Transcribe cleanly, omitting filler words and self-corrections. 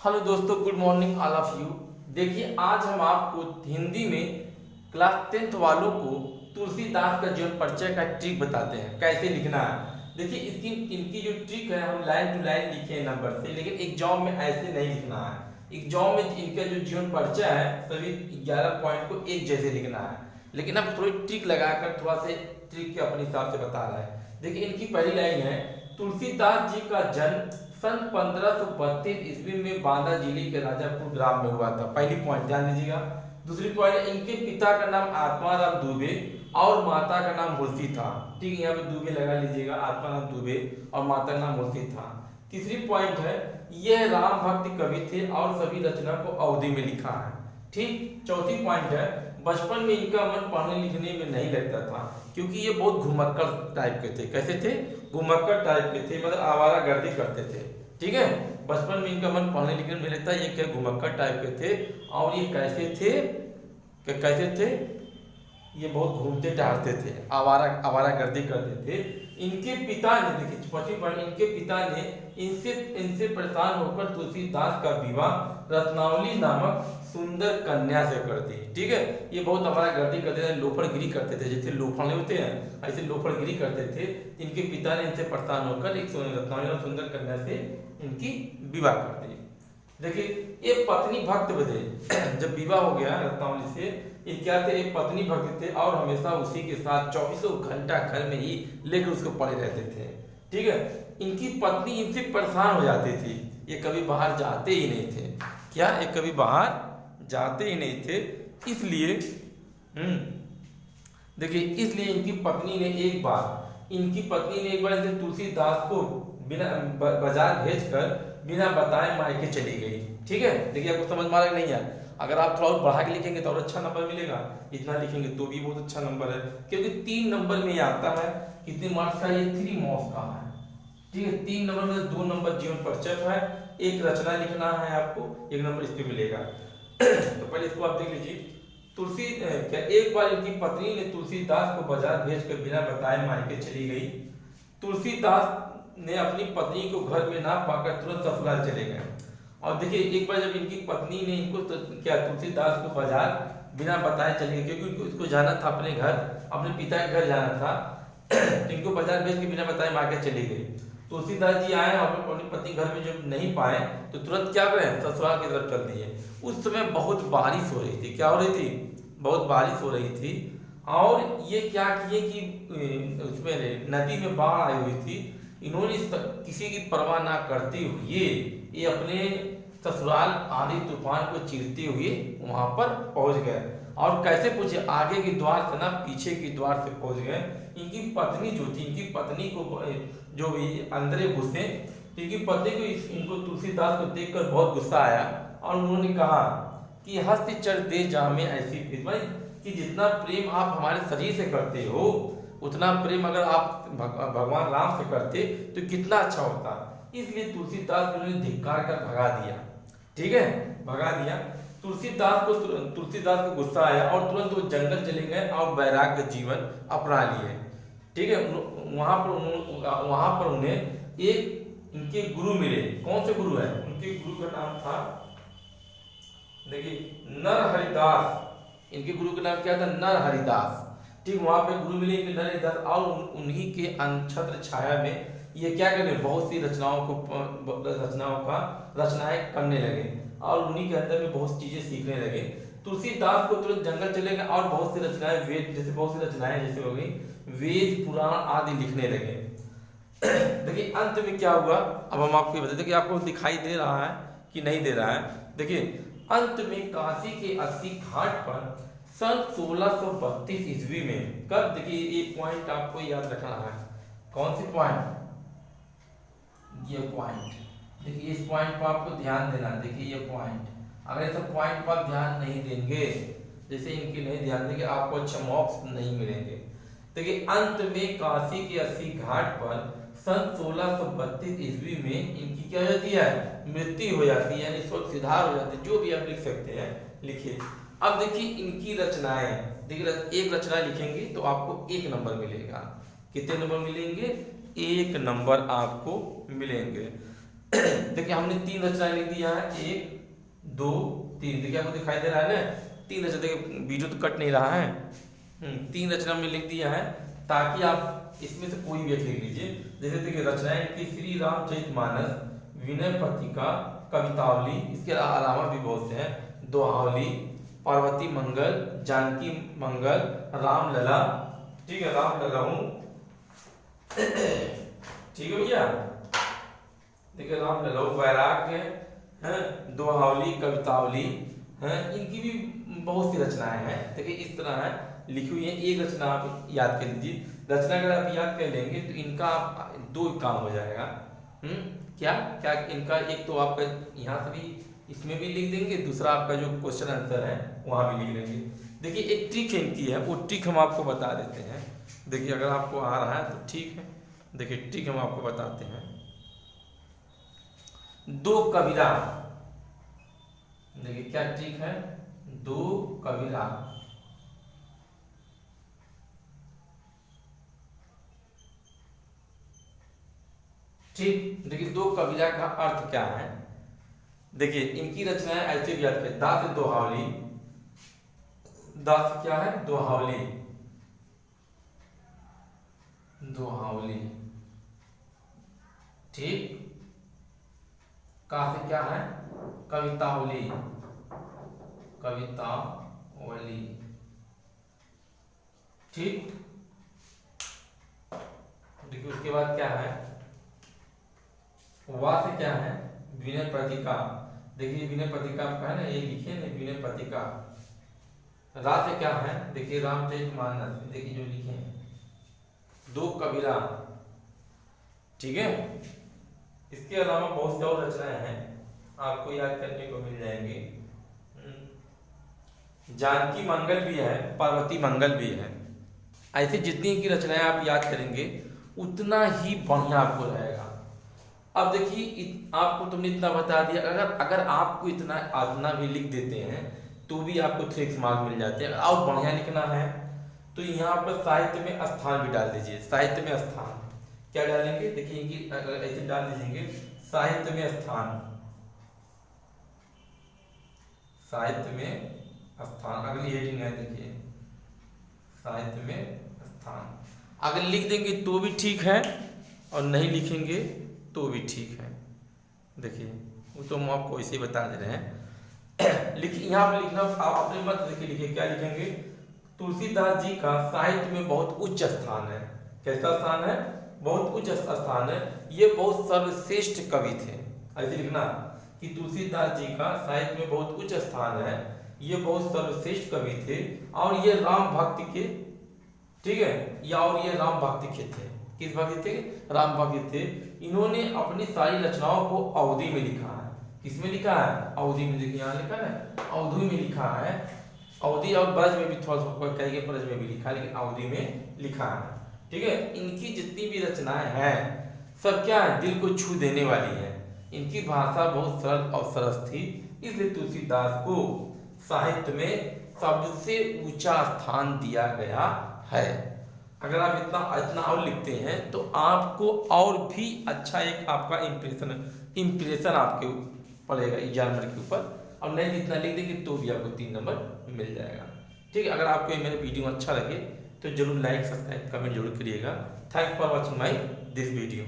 Hello दोस्तों, good morning all of you. देखिए, आज हम आपको हिंदी में क्लास 10th वालों को तुलसीदास का जीवन परिचय का ट्रिक बताते हैं कैसे लिखना है। देखिए, इसकी इनकी जो ट्रिक है हम लाइन टू लाइन लिखे हैं नंबर से, लेकिन एग्जाम में ऐसे नहीं लिखना है। एग्जाम में इनका जो जीवन परिचय है सभी 11 पॉइंट को एक जैसे लिखना है, लेकिन अब थोड़ी ट्रिक लगाकर थोड़ा से ट्रिक के अपने हिसाब से बता रहा है। देखिए, इनकी पहली लाइन है, तुलसीदास जी का जन्म सन 1532 ईस्वी में बांदा जिले के राजापुर ग्राम में हुआ था। पहली पॉइंट ध्यान दीजिएगा। दूसरी पॉइंट, इनके पिता का नाम आत्माराम दुबे और माता का नाम मुल्सी था। ठीक है, यहाँ पे दुबे लगा लीजिएगा, आत्माराम दुबे और माता का नाम मुल्सी था। तीसरी पॉइंट है, यह राम भक्त कवि थे और सभी रचना को अवधि में लिखा है। ठीक। चौथी पॉइंट है, बचपन में इनका मन पढ़ने लिखने में नहीं लगता था क्योंकि ये बहुत घुमक्कड़ टाइप के थे। कैसे थे? घुमक्कड़ टाइप के थे, मतलब आवारागर्दी करते थे। ठीक है, बचपन में इनका मन पढ़ने लिखने में लगता है। ये क्या घुमक्कड़ टाइप के थे। और ये कैसे थे? कैसे थे? ये बहुत घूमते टहलते थे, आवारागर्दी करते थे। इनके पिता ने, देखिए पश्चिम पॉइंट, इनके पिता ने इनसे परेशान होकर तुलसीदास का विवाह रत्नावली नामक सुंदर कन्या से कर दी। ठीक है, ये बहुत आवारागर्दी करते थे, लोफड़गिरी करते थे। जैसे लोफड़ नहीं होते हैं ऐसे लोफड़गिरी करते थे। इनके पिता ने इनसे परेशान होकर एक रत्नावली सुंदर कन्या से इनकी विवाह कर दी। देखिए, ये पत्नी भक्त थे। जब विवाह हो गया रत्नावली से, ये क्या थे? एक पत्नी भक्त थे और हमेशा उसी के साथ 24 घंटा घर में ही लेकर उसको पड़े रहते थे। ठीक है, इनकी पत्नी इनसे परेशान हो जाती थी। ये कभी बाहर जाते ही नहीं थे। क्या? ये कभी बाहर जाते ही नहीं थे। इसलिए देखिए, इसलिए इनकी पत्नी ने एक बार इनसे तुलसीदास को बिना बाजार भेजकर बिना बताए मायके चली गई। ठीक है, देखिए आपको समझ में आ रहा नहीं है। अगर आप थोड़ा और बढ़ा के लिखेंगे तो और अच्छा नंबर मिलेगा, इतना लिखेंगे तो भी बहुत अच्छा नंबर है, क्योंकि 3 नंबर में ये आता है। कितने मार्क्स का? ये 3 मार्क्स का है। ठीक है, 3 नंबर में 2 नंबर जीवन परिचय है, एक रचना लिखना है आपको, 1 नंबर इस पे मिलेगा। तो पहले इसको आप देख लीजिए। एक बार इनकी पत्नी ने तुलसीदास को बाजार भेजकर बिना बताए मायके चली गई। तुलसीदास ने अपनी पत्नी को घर में ना पाकर तुरंत ससुराल चले गए। और देखिए, एक बार जब इनकी पत्नी ने इनको तुलसीदास को बाजार बिना बताए चले गए, क्योंकि उसको जाना था अपने घर, अपने पिता के घर जाना था। तो इनको बाजार भेज के बिना बताए मायके चली गई। तुलसीदास जी आए और अपनी पत्नी घर में जब नहीं पाए तो तुरंत क्या करें? ससुराल की तरफ चल दिए। उस समय बहुत बारिश हो रही थी। क्या हो रही थी? बहुत बारिश हो रही थी। और ये क्या किए कि उसमें नदी में बाढ़ आई हुई थी। इन्होंने किसी की परवाह ना करते हुए ये अपने ससुराल आंधी तूफान को चीरते हुए वहां पर पहुंच गए। और कैसे पूछे? आगे के द्वार से ना पीछे के द्वार से पहुंच गए। इनकी पत्नी जो थी, इनकी पत्नी को जो भी अंदर घुसे, इनकी पत्नी को इनको तुलसीदास को देखकर बहुत गुस्सा आया और उन्होंने कहा कि हस्त चर दे जामे ऐसी फिर, कि जितना प्रेम आप हमारे शरीर से करते हो उतना प्रेम अगर आप भगवान राम से करते तो कितना अच्छा होता। इसलिए तुलसीदास ने धिक्कार कर भगा दिया। ठीक है, भगा दिया। तुलसीदास को गुस्सा आया और तुरंत वो जंगल चले गए और वैराग्य जीवन अपना लिए। ठीक है, वहां पर उन्हें एक इनके गुरु मिले। कौन से गुरु है? उनके गुरु का नाम था, देखिए, नर हरिदास। इनके गुरु का नाम क्या था? नर हरिदास। ठीक, वहां पे गुरु मिले नर हरिदास और उन्हीं के छत्र छाया में ये क्या करने, बहुत सी रचनाएं करने लगे और उन्हीं के अंदर में बहुत चीजें सीखने लगे। तुलसीदास को तुरंत जंगल चले गए और बहुत सी रचनाएं जैसे हो गई वेद पुराण आदि लिखने लगे। देखिए, अंत में क्या हुआ अब हम आपको बताते कि आपको दिखाई दे रहा है कि नहीं दे रहा है। देखिए, अंत में काशी के 80 घाट पर सन 1632 ईस्वी में, कब? देखिए, ये पॉइंट आपको याद रखना है। कौन सी पॉइंट? ये पॉइंट। देखिए, इस पॉइंट पर आपको ध्यान देना। देखिए, ये पॉइंट, अगर ऐसा पॉइंट पर ध्यान नहीं देंगे, जैसे इनकी नहीं ध्यान देंगे, आपको अच्छा मार्क्स नहीं मिलेंगे। देखिए, अंत में काशी के 80 घाट पर सन 1632 ईस्वी में इनकी क्या हो जाती है? मृत्यु हो जाती है, यानी स्वर्ग सिधार हो जाती है। जो भी आप लिख सकते हैं लिखिए। अब देखिए, इनकी रचनाएं, देखिए एक रचना लिखेंगे तो आपको 1 नंबर मिलेगा। कितने नंबर मिलेंगे? 1 नंबर आपको मिलेंगे। देखिए हमने 3 रचनाएं लिख दी यहाँ, 1 2 3। देखिए आपको दिखाई दे रहा है ना 3 रचना, देखिए वीडियो तो कट नहीं रहा है। 3 रचना में लिख दिया है, ताकि आप इसमें से कोई भी एक लिख लीजिए। जैसे देखिए रचनाएं की श्री रामचरितमानस, विनय पत्रिका, कवितावली, इसके अलावा भी बहुत से हैं, दोहावली, पार्वती मंगल, जानकी मंगल, रामलला, ठीक है, रामलला हूँ, ठीक है भैया। देखिए रामलला, वैराग्य है, दोहावली, कवितावली है, इनकी भी बहुत सी रचनाएं हैं। देखिए इस तरह है लिखी हुई है। एक रचना आप याद कर लीजिए। रचना अगर आप याद कर लेंगे तो इनका आप 2 काम हो जाएगा। क्या क्या इनका, एक तो आपका यहाँ से भी इसमें भी लिख देंगे, दूसरा आपका जो क्वेश्चन आंसर है वहां भी लिख लेंगे। देखिए एक ट्रिक है इनकी है, वो ट्रिक हम आपको बता देते हैं। देखिए अगर आपको आ रहा है तो ठीक है। देखिए ट्रिक हम आपको बताते हैं। 2 कबीरा, देखिए क्या ट्रिक है, 2 कबीरा, ठीक। देखिए 2 कबीरा का अर्थ क्या है। देखिए इनकी रचनाएं ऐसे याद करें, दा से दोहावली, दा से क्या है, दोहावली, दोहावली, ठीक। का से क्या है, कवितावली, कवितावली, ठीक। देखिए उसके बाद क्या है, वा से क्या है, विनय पत्रिका। देखिए विनय पत्रिका आपका है ना, ये लिखे ना विनय पत्रिका। रा से क्या है, देखिए रामचरितमानस, देखिए जो लिखे हैं, 2 कबीरा, ठीक है। इसके अलावा बहुत से और रचनाएं हैं, आपको याद करने को मिल जाएंगी। जानकी मंगल भी है, पार्वती मंगल भी है। ऐसे जितनी की रचनाएं आप याद करेंगे उतना ही बढ़िया आपको रहेगा। अब देखिए आपको तुमने इतना बता दिया, अगर आपको इतना भी लिख देते हैं तो भी आपको 3 मार्क मिल जाते हैं। और बढ़िया लिखना है तो यहाँ पर साहित्य में स्थान भी डाल दीजिए। साहित्य में स्थान क्या डालेंगे, देखिए कि अगर ऐसे डाल दीजिएंगे, साहित्य में स्थान, साहित्य में स्थान, अगली हेडिंग है, देखिए साहित्य में स्थान। अगर लिख देंगे तो भी ठीक है, और नहीं लिखेंगे तो भी ठीक है। देखिए वो तो हम आपको ऐसे ही बता दे रहे हैं। लिखिए यहाँ पर लिखना आप अपने मत, देखिए लिखिए क्या लिखेंगे, तुलसीदास जी का साहित्य में बहुत उच्च स्थान है। कैसा स्थान है, बहुत उच्च स्थान है, ये बहुत सर्वश्रेष्ठ कवि थे। ऐसे लिखना कि तुलसीदास जी का साहित्य में बहुत उच्च स्थान है, ये बहुत सर्वश्रेष्ठ कवि थे, और ये राम भक्ति के, ठीक है, या और ये राम भक्ति के थे। किस भक्ति थे, राम भक्ति थे। इन्होंने अपनी सारी रचनाओं को अवधी में लिखा है। किसमें लिखा है, अवधी में। देखिए यहाँ लिखा है अवधी में लिखा है। अवधी और ब्रज में भी थोड़ा सा कहेंगे, ब्रज में भी लिखा है, लेकिन अवधी में लिखा है, ठीक है। इनकी जितनी भी रचनाएं हैं सब क्या है, दिल को छू देने वाली है। इनकी भाषा बहुत सरल और सरस थी, इसलिए तुलसीदास को साहित्य में सबसे ऊंचा स्थान दिया गया है। अगर आप इतना और लिखते हैं तो आपको और भी अच्छा एक आपका इम्प्रेशन आपके पड़ेगा एग्जामिनर के ऊपर। और नहीं इतना लिख देंगे तो भी आपको 3 नंबर मिल जाएगा, ठीक है। अगर आपको ये मेरा वीडियो अच्छा लगे तो जरूर लाइक, सब्सक्राइब, कमेंट जरूर करिएगा। Thanks for watching my this video.